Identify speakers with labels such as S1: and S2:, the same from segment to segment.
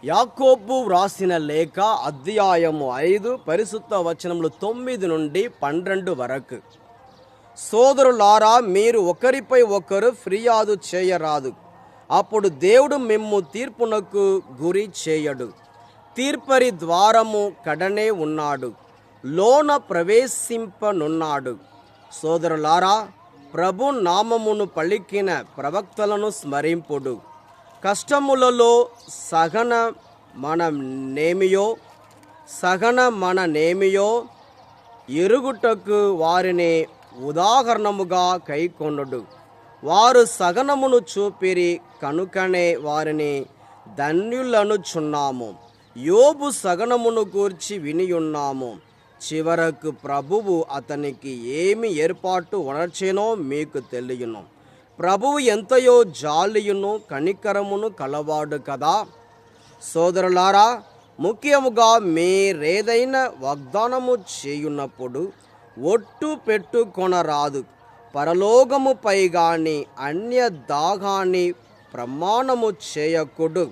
S1: యాకోబు వ్రాసిన లేఖ అధ్యాయము 5 పరిశుద్ధ వచనములు 9 నుండి 12 వరకు. సోదరులారా, మీరు ఒకరిపై ఒకరు ఫిర్యాదు చేయరాదు, అప్పుడు దేవుడు మిమ్ము తీర్పునకు గురి చేయడు. తీర్పరి ద్వారము కడనే ఉన్నాడు, లోన ప్రవేశింపనున్నాడు. సోదరులారా, ప్రభు నామమును పలికిన ప్రవక్తలను స్మరింపుడు. కష్టములలో సహన మన నేమియో ఎరుగుటకు వారిని ఉదాహరణముగా కైకొనుడు. వారు సహనమును చూపిరి కనుకనే వారిని ధన్యులనుచున్నాము. యోబు సహనమును గూర్చి వినియున్నాము. చివరకు ప్రభువు అతనికి ఏమి ఏర్పాటు వనర్చెనో మీకు తెలియను. ప్రభువు ఎంతయో జాలియును కనికరమును కలవాడు కదా. సోదరులారా, ముఖ్యముగా మీరేదైనా వాగ్దానము చేయున్నప్పుడు ఒట్టు పెట్టుకొనరాదు. పరలోకముపై గాని అన్య దాగాని ప్రమాణము చేయకుడు.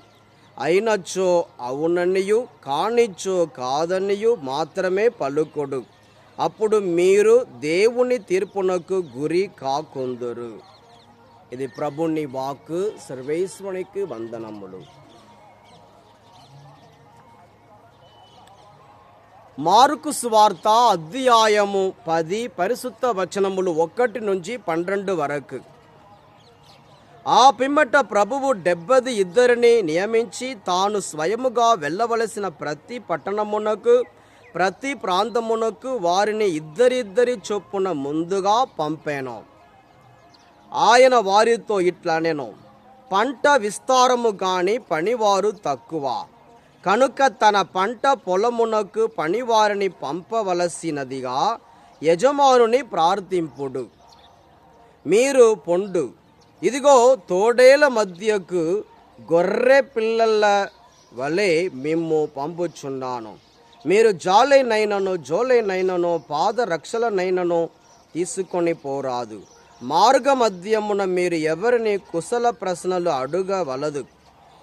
S1: అయినచో అవుననియు కానిచో కాదనియు మాత్రమే పలుకుడు. అప్పుడు మీరు దేవుని తీర్పునకు గురి కాకుందురు. ఇది ప్రభుని వాక్కు. సర్వేశ్వరునికి వందనములు. మార్కు సువార్త అధ్యాయము 10 పరిశుద్ధ వచనములు 1 నుంచి 12 వరకు. ఆ పిమ్మట ప్రభువు 72 నియమించి తాను స్వయముగా వెళ్ళవలసిన ప్రతి పట్టణమునకు ప్రతి ప్రాంతమునకు వారిని ఇద్దరిద్దరి చొప్పున ముందుగా పంపాను. ఆయన వారితో ఇట్లనెను, పంట విస్తారము గాని పనివారు తక్కువ. కనుక తన పంట పొలమునకు పనివారిని పంపవలసినదిగా యజమానుని ప్రార్థింపుడు. మీరు పొండు, ఇదిగో తోడేల మధ్యకు గొర్రె పిల్లల వలె మిమ్ము పంపుచున్నాను. మీరు జోలైనైనను పాదరక్షలనైనను తీసుకొని పోరాదు. మార్గ మధ్యమున మీరు ఎవరిని కుశల ప్రశ్నలు అడుగవలదు.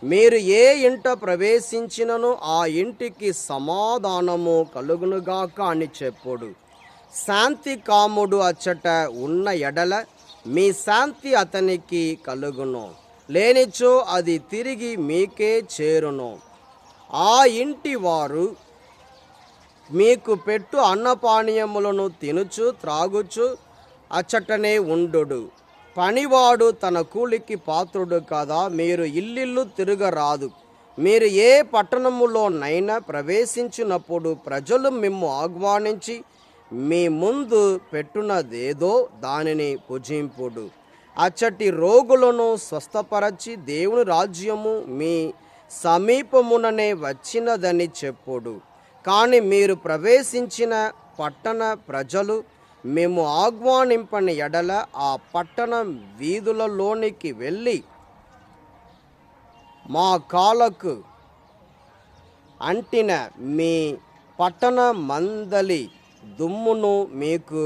S1: మీరు ఏ ఇంట ప్రవేశించినను ఆ ఇంటికి సమాధానము కలుగునుగాక అని చెప్పుడు. శాంతి కాముడు అచ్చట ఉన్న ఎడల మీ శాంతి అతనికి కలుగును, లేనిచో అది తిరిగి మీకే చేరును. ఆ ఇంటి వారు మీకు పెట్టు అన్నపానీయములను తినుచు త్రాగుచు అచ్చటనే ఉండు. పనివాడు తన కూలికి పాత్రుడు కదా. మీరు ఇల్లిల్లు తిరగరాదు. మీరు ఏ పట్టణములోనైనా ప్రవేశించినప్పుడు ప్రజలు మిమ్ము ఆహ్వానించి మీ ముందు పెట్టునదేదో దానిని భుజింపుడు. అచ్చటి రోగులను స్వస్థపరచి దేవుని రాజ్యము మీ సమీపముననే వచ్చినదని చెప్పుడు. కానీ మీరు ప్రవేశించిన పట్టణ ప్రజలు మేము ఆహ్వానింపని ఎడల ఆ పట్టణ వీధులలోనికి వెళ్ళి మా కాళ్ళకు అంటిన మీ పట్టణ మందలి దుమ్మును మీకు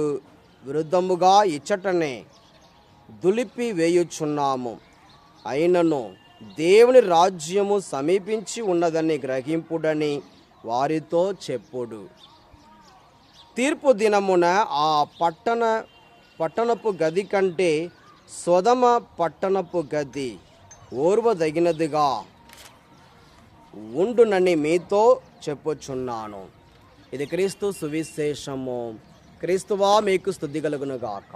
S1: విరుద్ధముగా ఇచ్చటనే దులిపి వేయుచున్నాము. అయినను దేవుని రాజ్యము సమీపించి ఉన్నదని గ్రహింపుడని వారితో చెప్పుడు. తీర్పు దినమున ఆ పట్టణపు గది కంటే సొదమ పట్టణపు గది ఓర్వదగినదిగా ఉండునని మీతో చెప్పుచున్నాను. ఇది క్రీస్తు సువిశేషము. క్రీస్తువా మీకు స్తుతి కలుగునుగాక.